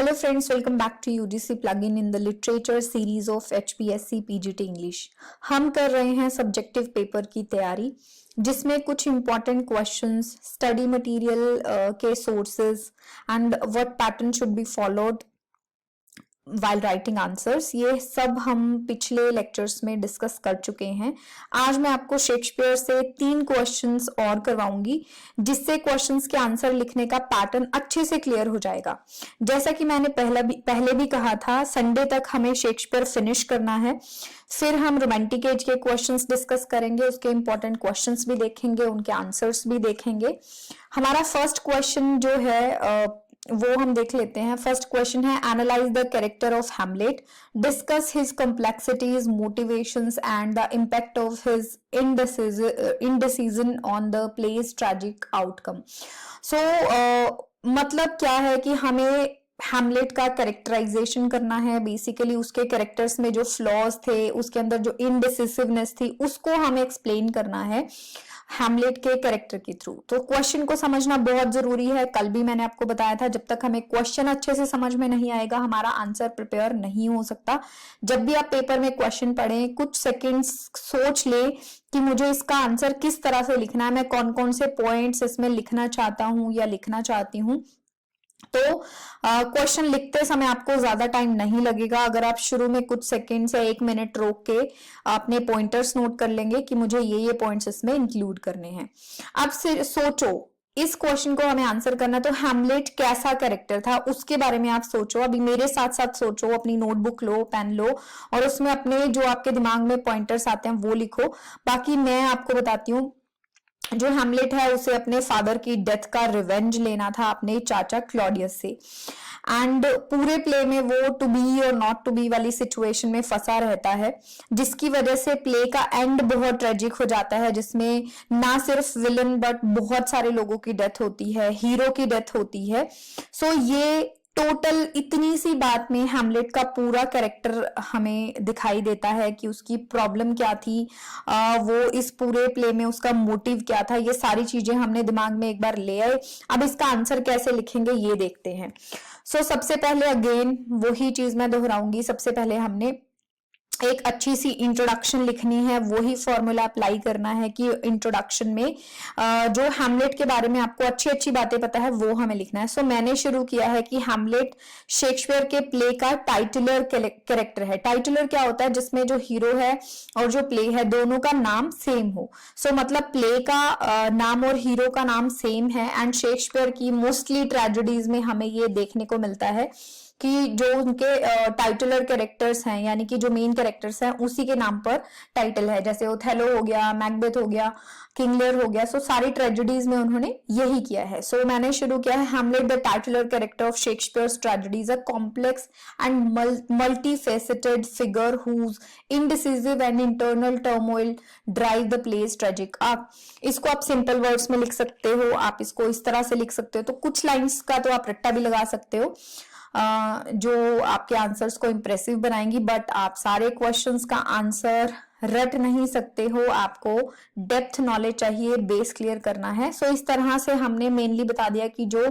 Hello friends, welcome back to UGC plugin in the literature series of HPSC PGT English। हम कर रहे हैं subjective paper की तैयारी जिसमें कुछ इम्पॉर्टेंट क्वेश्चंस, स्टडी मटेरियल के sources and what pattern should be followed while writing answers, ये सब हम पिछले लेक्चर्स में डिस्कस कर चुके हैं। आज मैं आपको शेक्सपियर से 3 क्वेश्चंस और करवाऊंगी जिससे क्वेश्चंस के आंसर लिखने का पैटर्न अच्छे से क्लियर हो जाएगा। जैसा कि मैंने पहले भी कहा था, संडे तक हमें शेक्सपियर फिनिश करना है। फिर हम रोमांटिक एज के क्वेश्चंस डिस्कस करेंगे, उसके इंपॉर्टेंट क्वेश्चंस भी देखेंगे, उनके आंसर्स भी देखेंगे। हमारा फर्स्ट क्वेश्चन जो है वो हम देख लेते हैं। फर्स्ट क्वेश्चन है, analyse the character of Hamlet, discuss his complexities, motivations and the impact of his indecision on the play's tragic outcome. So मतलब क्या है कि हमें हैमलेट का कैरेक्टराइजेशन करना है। बेसिकली उसके कैरेक्टर्स में जो फ्लॉज थे, उसके अंदर जो इनडिसिसिवनेस थी, उसको हमें एक्सप्लेन करना है हैमलेट के कैरेक्टर के थ्रू। तो क्वेश्चन को समझना बहुत जरूरी है। कल भी मैंने आपको बताया था, जब तक हमें क्वेश्चन अच्छे से समझ में नहीं आएगा हमारा आंसर प्रिपेयर नहीं हो सकता। जब भी आप पेपर में क्वेश्चन पढ़ें, कुछ सेकंड्स सोच ले कि मुझे इसका आंसर किस तरह से लिखना है, मैं कौन कौन से पॉइंट्स इसमें लिखना चाहता हूं या लिखना चाहती हूँ। तो क्वेश्चन लिखते समय आपको ज्यादा टाइम नहीं लगेगा अगर आप शुरू में कुछ सेकंड या 1 मिनट रोक के अपने पॉइंटर्स नोट कर लेंगे कि मुझे ये पॉइंट्स इसमें इंक्लूड करने हैं। अब से सोचो, इस क्वेश्चन को हमें आंसर करना, तो हैमलेट कैसा कैरेक्टर था उसके बारे में आप सोचो। अभी मेरे साथ साथ सोचो, अपनी नोटबुक लो, पेन लो और उसमें अपने जो आपके दिमाग में पॉइंटर्स आते हैं वो लिखो। बाकी मैं आपको बताती हूँ, जो हैमलेट है उसे अपने फादर की डेथ का रिवेंज लेना था अपने चाचा क्लॉडियस से, एंड पूरे प्ले में वो टू बी और नॉट टू बी वाली सिचुएशन में फंसा रहता है, जिसकी वजह से प्ले का एंड बहुत ट्रेजिक हो जाता है, जिसमें ना सिर्फ विलन बट बहुत सारे लोगों की डेथ होती है, हीरो की डेथ होती है। सो ये टोटल इतनी सी बात में हैमलेट का पूरा कैरेक्टर हमें दिखाई देता है कि उसकी प्रॉब्लम क्या थी, वो इस पूरे प्ले में उसका मोटिव क्या था। ये सारी चीजें हमने दिमाग में एक बार ले आए। अब इसका आंसर कैसे लिखेंगे ये देखते हैं। सबसे पहले अगेन वही चीज मैं दोहराऊंगी, सबसे पहले हमने एक अच्छी सी इंट्रोडक्शन लिखनी है। वही फॉर्मूला अप्लाई करना है कि इंट्रोडक्शन में जो हैमलेट के बारे में आपको अच्छी अच्छी बातें पता है वो हमें लिखना है। मैंने शुरू किया है कि हैमलेट शेक्सपियर के प्ले का टाइटलर कैरेक्टर है। टाइटलर क्या होता है? जिसमें जो हीरो है और जो प्ले है दोनों का नाम सेम हो। मतलब प्ले का नाम और हीरो का नाम सेम है। एंड शेक्सपियर की मोस्टली ट्रेजेडीज में हमें ये देखने को मिलता है कि जो उनके टाइटलर कैरेक्टर्स हैं, यानी कि जो मेन कैरेक्टर्स हैं उसी के नाम पर टाइटल है। जैसे ओथेलो हो गया, मैकबेथ हो गया, किंग लियर हो गया। सारी ट्रेजेडीज में उन्होंने यही किया है। मैंने शुरू किया है, Hamlet the titular character of Shakespeare's tragedies, a complex and multifaceted figure whose indecisive and internal turmoil drive the plays tragic. आप इसको आप सिंपल वर्ड्स में लिख सकते हो, आप इसको इस तरह से लिख सकते हो। तो कुछ लाइन्स का तो आप रट्टा भी लगा सकते हो जो आपके आंसर्स को इंप्रेसिव बनाएंगी, बट आप सारे क्वेश्चंस का आंसर रट नहीं सकते हो। आपको डेप्थ नॉलेज चाहिए, बेस क्लियर करना है। इस तरह से हमने मेनली बता दिया कि जो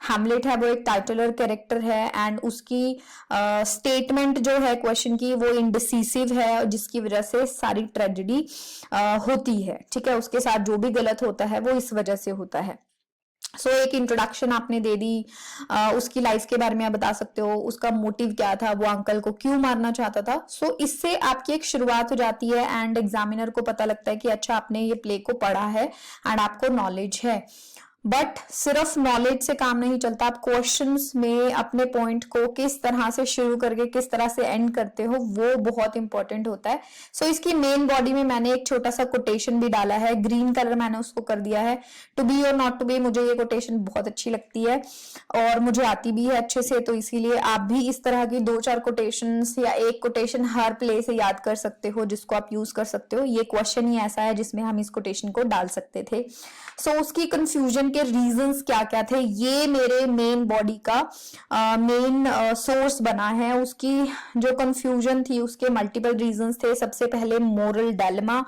हैमलेट है वो एक टाइटलर कैरेक्टर है एंड उसकी स्टेटमेंट जो है क्वेश्चन की वो इंडिसिसिव है, जिसकी वजह से सारी ट्रेजेडी होती है। ठीक है, उसके साथ जो भी गलत होता है वो इस वजह से होता है। एक इंट्रोडक्शन आपने दे दी, उसकी लाइफ के बारे में आप बता सकते हो, उसका मोटिव क्या था, वो अंकल को क्यों मारना चाहता था। इससे आपकी एक शुरुआत हो जाती है एंड एग्जामिनर को पता लगता है कि अच्छा आपने ये प्ले को पढ़ा है एंड आपको नॉलेज है। बट सिर्फ नॉलेज से काम नहीं चलता, आप क्वेश्चंस में अपने पॉइंट को किस तरह से शुरू करके किस तरह से एंड करते हो वो बहुत इंपॉर्टेंट होता है। इसकी मेन बॉडी में मैंने एक छोटा सा कोटेशन भी डाला है, ग्रीन कलर मैंने उसको कर दिया है, टू बी और नॉट टू बी। मुझे ये कोटेशन बहुत अच्छी लगती है और मुझे आती भी है अच्छे से, तो इसीलिए आप भी इस तरह की 2-4 कोटेशन या एक कोटेशन हर प्ले से याद कर सकते हो जिसको आप यूज कर सकते हो। ये क्वेश्चन ही ऐसा है जिसमें हम इस कोटेशन को डाल सकते थे। उसकी कंफ्यूजन के रीजंस क्या क्या थे, ये मेरे मेन बॉडी का मेन सोर्स बना है। उसकी जो कंफ्यूजन थी उसके मल्टीपल रीजंस थे। सबसे पहले मोरल डायलेमा।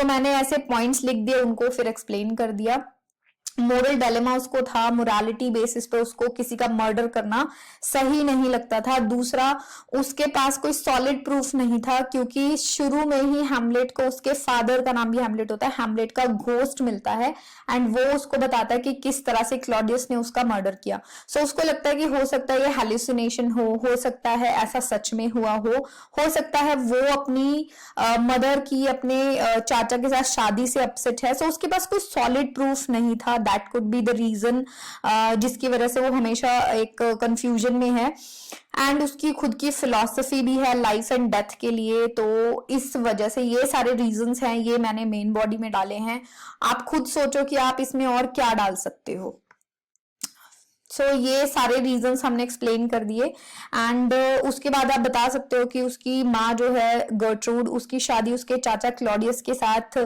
मैंने ऐसे पॉइंट्स लिख दिए, उनको फिर एक्सप्लेन कर दिया। मोरल डायलेमा उसको था, मोरालिटी बेसिस पे उसको किसी का मर्डर करना सही नहीं लगता था। दूसरा, उसके पास कोई सॉलिड प्रूफ नहीं था, क्योंकि शुरू में ही हैमलेट को, उसके फादर का नाम भी हैमलेट होता है, हैमलेट का घोस्ट मिलता है एंड वो उसको बताता है कि किस तरह से क्लॉडियस ने उसका मर्डर किया। सो उसको लगता है कि हो सकता है ये हेल्यूसिनेशन हो सकता है ऐसा सच में हुआ हो सकता है वो अपनी मदर की, अपने चाचा के साथ शादी से अपसेट है। सो उसके पास कोई सॉलिड प्रूफ नहीं था, that could be the reason जिसकी वजह से वो हमेशा एक कंफ्यूजन में है। एंड उसकी खुद की फिलॉसफी भी है लाइफ एंड डेथ के लिए। तो इस वजह से ये सारे रीजंस हैं, ये मैंने मेन बॉडी में डाले हैं। आप खुद सोचो कि आप इसमें और क्या डाल सकते हो। सो ये सारे रीजंस हमने एक्सप्लेन कर दिए। एंड उसके बाद आप बता सकते हो कि उसकी माँ जो है गर्ट्रूड, उसकी शादी उसके चाचा क्लॉडियस के साथ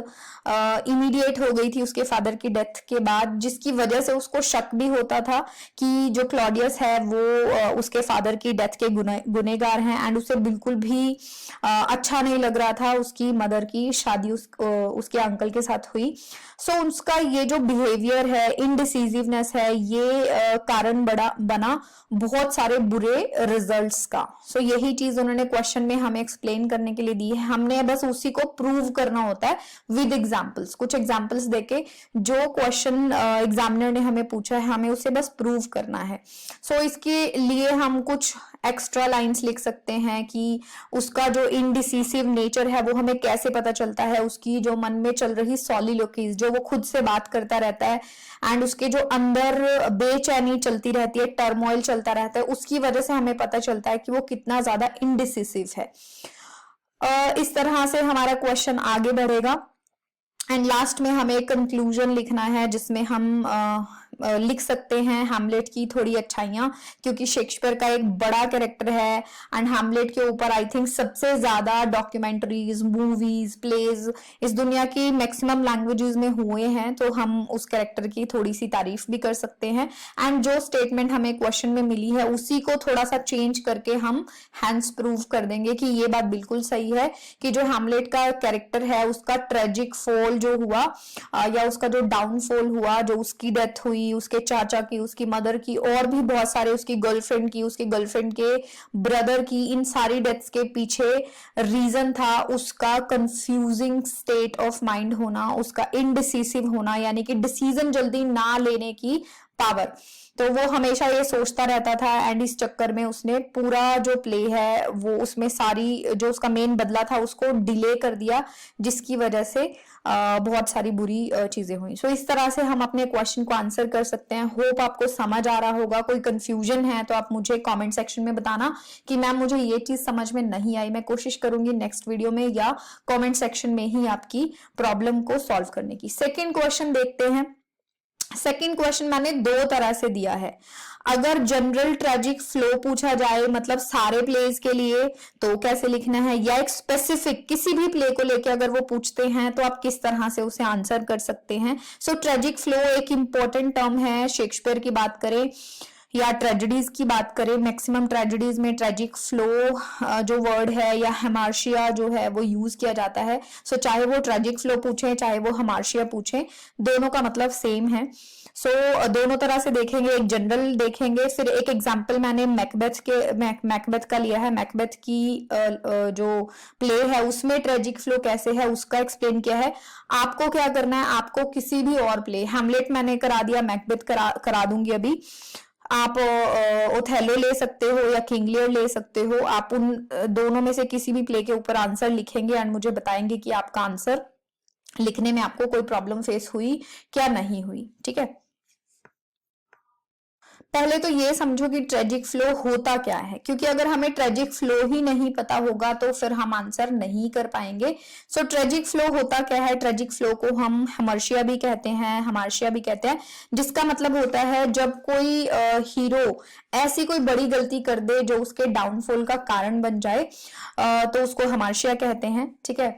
इमीडिएट हो गई थी उसके फादर की डेथ के बाद, जिसकी वजह से उसको शक भी होता था कि जो क्लॉडियस है वो उसके फादर की डेथ के गुनेगार हैं। एंड उसे बिल्कुल भी अच्छा नहीं लग रहा था उसकी मदर की शादी उसके अंकल के साथ हुई। सो उसका ये जो बिहेवियर है, इनडिसीजिवनेस है, ये कारण बना बहुत सारे बुरे रिजल्ट्स का। सो यही चीज उन्होंने क्वेश्चन में हमें एक्सप्लेन करने के लिए दी है। हमने बस उसी को प्रूव करना होता है विद एग्जांपल्स। कुछ एग्जांपल्स देके जो क्वेश्चन एग्जामिनर ने हमें पूछा है, हमें उसे बस प्रूव करना है। सो इसके लिए हम कुछ एक्स्ट्रा लाइंस लिख सकते हैं कि उसका जो इनडिसिसिव नेचर है वो हमें कैसे पता चलता है, उसकी जो मन में चल रही सॉलिलोकीज, जो वो खुद से बात करता रहता है एंड उसके जो अंदर बेचैनी चलती रहती है, टर्मोइल चलता रहता है, उसकी वजह से हमें पता चलता है कि वो कितना ज्यादा इनडिसिसिव है। इस तरह से हमारा क्वेश्चन आगे बढ़ेगा। एंड लास्ट में हमें कंक्लूजन लिखना है जिसमें हम लिख सकते हैं हैमलेट की थोड़ी अच्छाइयां, क्योंकि शेक्सपियर का एक बड़ा कैरेक्टर है एंड हैमलेट के ऊपर आई थिंक सबसे ज्यादा डॉक्यूमेंट्रीज, मूवीज, प्लेज इस दुनिया की मैक्सिमम लैंग्वेजेस में हुए हैं। तो हम उस कैरेक्टर की थोड़ी सी तारीफ भी कर सकते हैं एंड जो स्टेटमेंट हमें क्वेश्चन में मिली है उसी को थोड़ा सा चेंज करके हम हैंस प्रूव कर देंगे कि ये बात बिल्कुल सही है कि जो हैमलेट का कैरेक्टर है उसका ट्रेजिक फॉल जो हुआ या उसका जो डाउनफॉल हुआ, जो उसकी डेथ हुई, उसके चाचा की, उसकी मदर की, और भी बहुत सारे, उसकी गर्लफ्रेंड की, उसके गर्लफ्रेंड के ब्रदर की, इन सारी डेथ्स के पीछे रीजन था उसका कंफ्यूजिंग स्टेट ऑफ माइंड होना, उसका इनडिसिसिव होना, यानी कि डिसीजन जल्दी ना लेने की पावर। तो वो हमेशा ये सोचता रहता था एंड इस चक्कर में उसने पूरा जो प्ले है वो उसमें सारी जो उसका मेन बदला था उसको डिले कर दिया, जिसकी वजह से बहुत सारी बुरी चीजें हुई। सो इस तरह से हम अपने क्वेश्चन को आंसर कर सकते हैं। होप आपको समझ आ रहा होगा। कोई कंफ्यूजन है तो आप मुझे कमेंट सेक्शन में बताना कि मैम मुझे ये चीज समझ में नहीं आई। मैं कोशिश करूंगी नेक्स्ट वीडियो में या कमेंट सेक्शन में ही आपकी प्रॉब्लम को सॉल्व करने की। सेकेंड क्वेश्चन देखते हैं। सेकेंड क्वेश्चन मैंने दो तरह से दिया है। अगर जनरल ट्रेजिक फ्लो पूछा जाए, मतलब सारे प्लेज के लिए, तो कैसे लिखना है, या एक स्पेसिफिक किसी भी प्ले को लेके अगर वो पूछते हैं तो आप किस तरह से उसे आंसर कर सकते हैं। सो ट्रेजिक फ्लो एक इंपॉर्टेंट टर्म है। शेक्सपियर की बात करें या ट्रेजेडीज की बात करें, मैक्सिमम ट्रेजेडीज में ट्रेजिक फ्लो जो वर्ड है या हेमार्शिया जो है वो यूज किया जाता है। सो चाहे वो ट्रेजिक फ्लो पूछे चाहे वो हेमार्शिया पूछे, दोनों का मतलब सेम है। सो दोनों तरह से देखेंगे, एक जनरल देखेंगे, फिर एक एग्जांपल मैंने मैकबेथ का लिया है। मैकबेथ की जो प्ले है उसमें ट्रेजिक फ्लो कैसे है उसका एक्सप्लेन किया है। आपको क्या करना है, आपको किसी भी और प्ले, हैमलेट मैंने करा दिया, मैकबेथ करा दूंगी अभी। आप ओथेलो ले सकते हो या किंग लियर ले सकते हो। आप उन दोनों में से किसी भी प्ले के ऊपर आंसर लिखेंगे एंड मुझे बताएंगे कि आपका आंसर लिखने में आपको कोई प्रॉब्लम फेस हुई क्या नहीं हुई। ठीक है, पहले तो ये समझो कि ट्रेजिक फ्लो होता क्या है, क्योंकि अगर हमें ट्रेजिक फ्लो ही नहीं पता होगा तो फिर हम आंसर नहीं कर पाएंगे। सो ट्रेजिक फ्लो होता क्या है, ट्रेजिक फ्लो को हम हमार्शिया भी कहते हैं, हमार्शिया भी कहते हैं, जिसका मतलब होता है जब कोई हीरो ऐसी कोई बड़ी गलती कर दे जो उसके डाउनफॉल का कारण बन जाए, तो उसको हमार्शिया कहते हैं। ठीक है,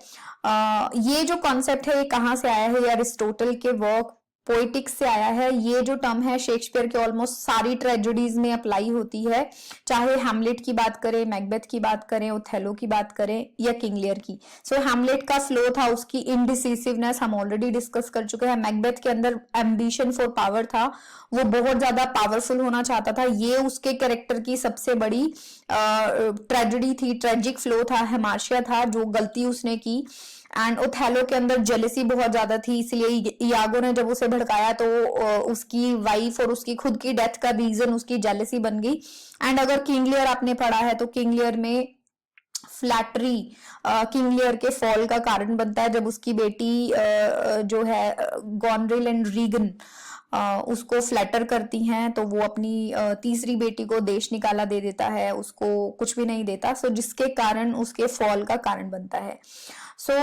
ये जो कॉन्सेप्ट है ये कहाँ से आया है, ये अरिस्टोटल के वर्क पोइटिक्स से आया है। ये जो टर्म है शेक्सपियर के ऑलमोस्ट सारी ट्रेजेडीज में अप्लाई होती है, चाहे हैमलेट की बात करें, मैकबेथ की बात करें, ओथेलो की बात करें या किंग लियर की। सो हैमलेट का फ्लो था उसकी इनडिसिसिवनेस, हम ऑलरेडी डिस्कस कर चुके हैं। मैकबेथ के अंदर एम्बिशन फॉर पावर था, वो बहुत ज्यादा पावरफुल होना चाहता था, ये उसके कैरेक्टर की सबसे बड़ी ट्रेजेडी थी, ट्रेजिक फ्लो था, हेमार्शिया था जो गलती उसने की। एंड ओथेलो के अंदर जेलसी बहुत ज्यादा थी, इसलिए इयागो ने जब उसे भड़काया तो उसकी वाइफ और उसकी खुद की डेथ का रीजन उसकी जेलसी बन गई। एंड अगर किंग लियर आपने पढ़ा है तो किंग लियर में फ्लैटरी किंग लियर के फॉल का कारण बनता है, जब उसकी बेटी जो है गॉनरिल एंड रीगन उसको फ्लैटर करती हैं तो वो अपनी तीसरी बेटी को देश निकाला दे देता है, उसको कुछ भी नहीं देता, सो जिसके कारण उसके फॉल का कारण बनता है। सो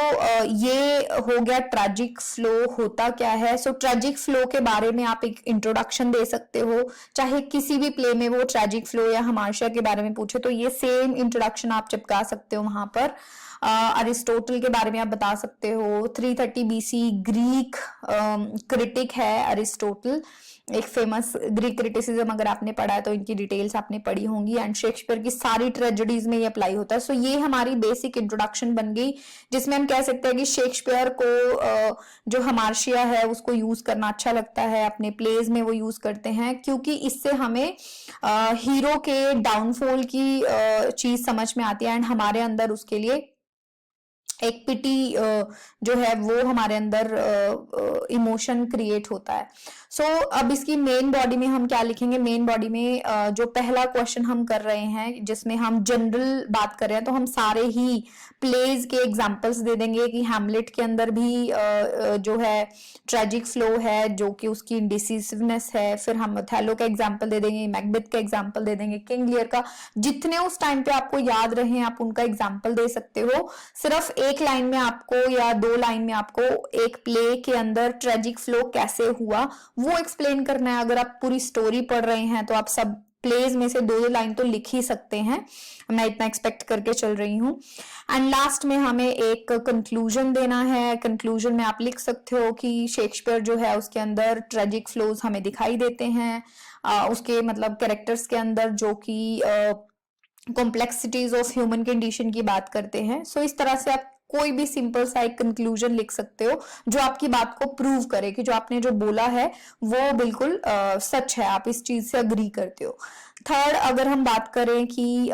ये हो गया ट्रेजिक फ्लो होता क्या है। सो ट्रेजिक फ्लो के बारे में आप एक इंट्रोडक्शन दे सकते हो, चाहे किसी भी प्ले में वो ट्रेजिक फ्लो या हमार्शिया के बारे में पूछे तो ये सेम इंट्रोडक्शन आप चिपका सकते हो वहां पर। अरिस्टोटल के बारे में आप बता सकते हो, 330 बीसी ग्रीक क्रिटिक है अरिस्टोटल, एक फेमस ग्रीक क्रिटिसिज्म अगर आपने पढ़ा है तो इनकी डिटेल्स आपने पढ़ी होंगी। एंड शेक्सपियर की सारी ट्रेजेडीज में ये अप्लाई होता है। सो ये हमारी बेसिक इंट्रोडक्शन बन गई, जिसमें हम कह सकते हैं कि शेक्सपियर को जो हमार्शिया है उसको यूज करना अच्छा लगता है, अपने प्लेज में वो यूज करते हैं, क्योंकि इससे हमें हीरो के डाउनफॉल की चीज समझ में आती है एंड हमारे अंदर उसके लिए एक पिटी जो है वो हमारे अंदर इमोशन क्रिएट होता है। सो अब इसकी मेन बॉडी में हम क्या लिखेंगे, मेन बॉडी में जो पहला क्वेश्चन हम कर रहे हैं जिसमें हम जनरल बात कर रहे हैं तो हम सारे ही प्लेज के एग्जांपल्स दे देंगे कि हैमलेट के अंदर भी जो है ट्रेजिक फ्लो है जो कि उसकी इंडिसिसिवनेस है, फिर हम ओथेलो का एग्जांपल दे देंगे, मैकबेथ का एग्जांपल दे देंगे, किंग लियर का, जितने उस टाइम पे आपको याद रहे आप उनका एग्जांपल दे सकते हो। सिर्फ एक लाइन में आपको या 2 लाइन में आपको एक प्ले के अंदर ट्रेजिक फ्लो कैसे हुआ वो एक्सप्लेन करना है। अगर आप पूरी स्टोरी पढ़ रहे हैं तो आप सब प्लेज में से 2 लाइन तो लिख ही सकते हैं, मैं इतना एक्सपेक्ट करके चल रही हूँ। एंड लास्ट में हमें एक कंक्लूजन देना है। कंक्लूजन में आप लिख सकते हो कि शेक्सपियर जो है उसके अंदर ट्रेजिक फ्लोज हमें दिखाई देते हैं, उसके मतलब कैरेक्टर्स के अंदर जो कि कॉम्प्लेक्सिटीज ऑफ ह्यूमन कंडीशन की बात करते हैं। सो इस तरह से आप कोई भी सिंपल सा एक कंक्लूजन लिख सकते हो जो आपकी बात को प्रूव करे कि जो आपने जो बोला है वो बिल्कुल सच है, आप इस चीज से अग्री करते हो। थर्ड, अगर हम बात करें कि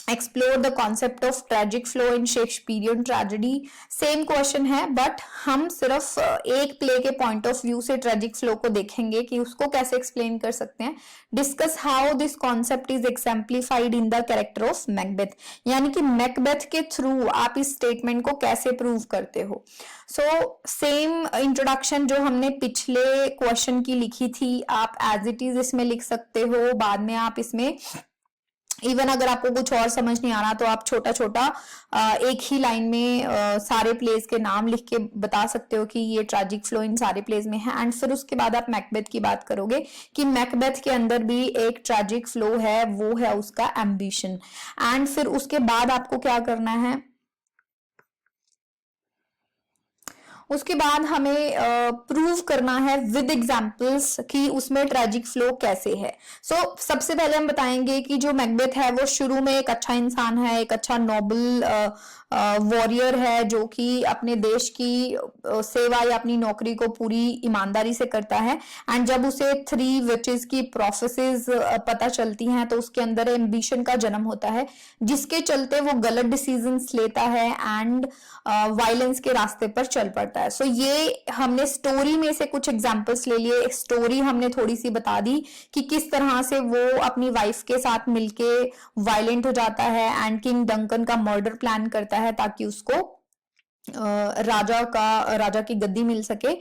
explore the concept of tragic flaw in Shakespearean tragedy, same question है बट हम सिर्फ एक प्ले के पॉइंट ऑफ व्यू से ट्रेजिक फ्लो को देखेंगे कि उसको कैसे एक्सप्लेन कर सकते हैं। Discuss how this concept is exemplified in the character of Macbeth, यानी कि मैकबेथ के थ्रू आप इस स्टेटमेंट को कैसे प्रूव करते हो। सो सेम इंट्रोडक्शन जो हमने पिछले क्वेश्चन की लिखी थी आप एज इट इज इसमें लिख सकते हो, बाद में आप इसमें इवन अगर आपको कुछ और समझ नहीं आ रहा तो आप छोटा छोटा एक ही लाइन में सारे प्लेस के नाम लिख के बता सकते हो कि ये ट्रेजिक फ्लो इन सारे प्लेस में है। एंड फिर उसके बाद आप मैकबेथ की बात करोगे कि मैकबेथ के अंदर भी एक ट्रेजिक फ्लो है, वो है उसका एम्बिशन। एंड फिर उसके बाद आपको क्या करना है, उसके बाद हमें प्रूव करना है विद एग्जांपल्स कि उसमें ट्रेजिक फ्लो कैसे है। सो सबसे पहले हम बताएंगे कि जो मैकबेथ है वो शुरू में एक अच्छा इंसान है, एक अच्छा नोबल वॉरियर है जो कि अपने देश की सेवा या अपनी नौकरी को पूरी ईमानदारी से करता है। एंड जब उसे 3 विचेस की प्रोफेसीज पता चलती हैं तो उसके अंदर एम्बिशन का जन्म होता है, जिसके चलते वो गलत डिसीजंस लेता है एंड वायलेंस के रास्ते पर चल पड़ता है। सो ये हमने स्टोरी में से कुछ एग्जांपल्स ले लिए, स्टोरी हमने थोड़ी सी बता दी कि किस तरह से वो अपनी वाइफ के साथ मिलके वायलेंट हो जाता है एंड किंग डंकन का मर्डर प्लान करता है ताकि उसको राजा की गद्दी मिल सके।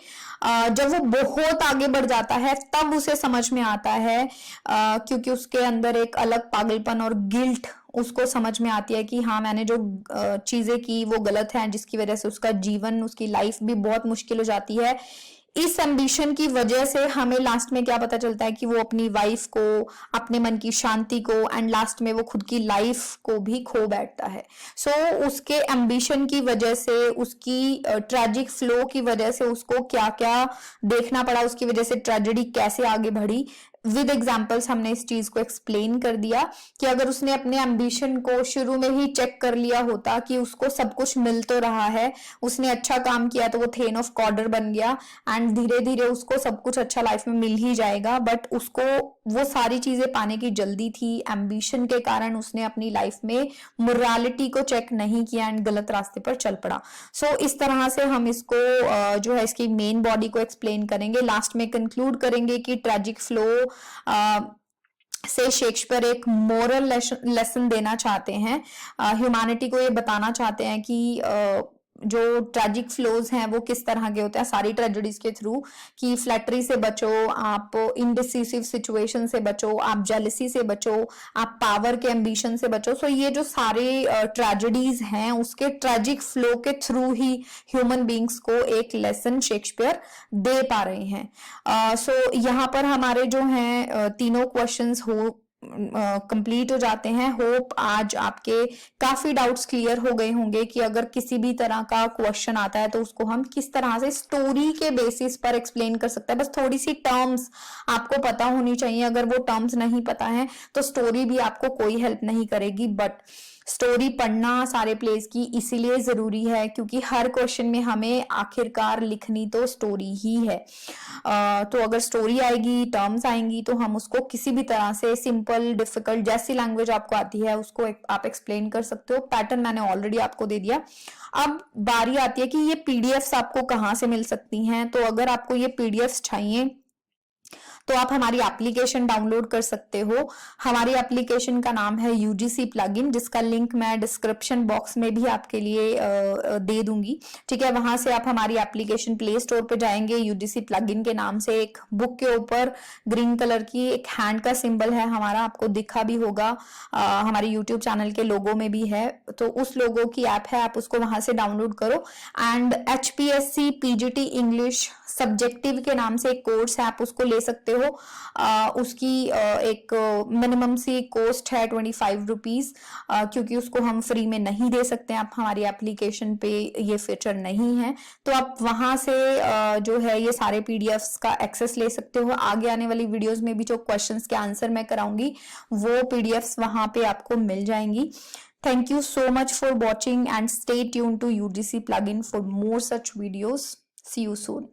जब वो बहुत आगे बढ़ जाता है तब उसे समझ में आता है, क्योंकि उसके अंदर एक अलग पागलपन और गिल्ट उसको समझ में आती है कि हाँ मैंने जो चीजें की वो गलत है, जिसकी वजह से उसका जीवन, उसकी लाइफ भी बहुत मुश्किल हो जाती है। इस एम्बिशन की वजह से हमें लास्ट में क्या पता चलता है कि वो अपनी वाइफ को, अपने मन की शांति को एंड लास्ट में वो खुद की लाइफ को भी खो बैठता है। सो उसके एम्बिशन की वजह से, उसकी ट्रेजिक फ्लो की वजह से उसको क्या क्या देखना पड़ा, उसकी वजह से ट्रेजेडी कैसे आगे बढ़ी, विद एग्जाम्पल्स हमने इस चीज को एक्सप्लेन कर दिया कि अगर उसने अपने एम्बिशन को शुरू में ही चेक कर लिया होता कि उसको सब कुछ मिल तो रहा है, उसने अच्छा काम किया तो वो थेन ऑफ कॉर्डर बन गया एंड धीरे धीरे उसको सब कुछ अच्छा लाइफ में मिल ही जाएगा, बट उसको वो सारी चीजें पाने की जल्दी थी, एम्बिशन के कारण उसने अपनी लाइफ में मोरालिटी को चेक नहीं किया एंड गलत रास्ते पर चल पड़ा। सो इस तरह से हम इसको जो है इसकी मेन बॉडी को एक्सप्लेन करेंगे, लास्ट में कंक्लूड करेंगे कि ट्रेजिक फ्लो से शेक्सपियर एक मोरल लेसन देना चाहते हैं, ह्यूमैनिटी को ये बताना चाहते हैं कि जो ट्रेजिक फ्लोज हैं वो किस तरह के होते हैं सारी ट्रेजेडीज के थ्रू, कि फ्लैटरी से बचो, आप इनडिसिसिव सिचुएशन से बचो, आप जेलसी से बचो, आप पावर के एम्बिशन से बचो। सो ये जो सारे ट्रेजेडीज हैं उसके ट्रेजिक फ्लो के थ्रू ही ह्यूमन बींग्स को एक लेसन शेक्सपियर दे पा रहे हैं। सो यहाँ पर हमारे जो हैं तीनों क्वेश्चंस हो कंप्लीट हो जाते हैं। होप आज आपके काफी डाउट्स क्लियर हो गए होंगे कि अगर किसी भी तरह का क्वेश्चन आता है तो उसको हम किस तरह से स्टोरी के बेसिस पर एक्सप्लेन कर सकते हैं। बस थोड़ी सी टर्म्स आपको पता होनी चाहिए, अगर वो टर्म्स नहीं पता है तो स्टोरी भी आपको कोई हेल्प नहीं करेगी। बट स्टोरी पढ़ना सारे प्लेस की इसीलिए जरूरी है क्योंकि हर क्वेश्चन में हमें आखिरकार लिखनी तो स्टोरी ही है। तो अगर स्टोरी आएगी, टर्म्स आएंगी, तो हम उसको किसी भी तरह से सिंपल, डिफिकल्ट, जैसी लैंग्वेज आपको आती है उसको आप एक्सप्लेन कर सकते हो। पैटर्न मैंने ऑलरेडी आपको दे दिया। अब बारी आती है कि ये पीडीएफ्स आपको कहाँ से मिल सकती हैं। तो अगर आपको ये पीडीएफ्स चाहिए तो आप हमारी एप्लीकेशन डाउनलोड कर सकते हो। हमारी एप्लीकेशन का नाम है यूजीसी प्लगइन, जिसका लिंक मैं डिस्क्रिप्शन बॉक्स में भी आपके लिए दे दूंगी। ठीक है, वहां से आप हमारी एप्लीकेशन प्ले स्टोर पे जाएंगे, यूजीसी प्लगइन के नाम से एक बुक के ऊपर ग्रीन कलर की एक हैंड का सिंबल है हमारा, आपको दिखा भी होगा, हमारे यूट्यूब चैनल के लोगो में भी है। तो उस लोगो की ऐप है, आप उसको वहां से डाउनलोड करो। And HPSC PGT English subjective के नाम से एक कोर्स है, आप उसको ले सकते हो। उसकी एक मिनिमम सी कॉस्ट है 25 रुपीज, क्योंकि उसको हम फ्री में नहीं दे सकते, आप हमारी एप्लीकेशन पे ये फीचर नहीं है। तो आप वहां से जो है ये सारे पीडीएफ्स का एक्सेस ले सकते हो। आगे आने वाली वीडियोस में भी जो क्वेश्चंस के आंसर मैं कराऊंगी वो पीडीएफ्स वहां पे आपको मिल जाएंगी। Thank you so much for watching and stay tuned to UGC plugin for more such videos. See you soon.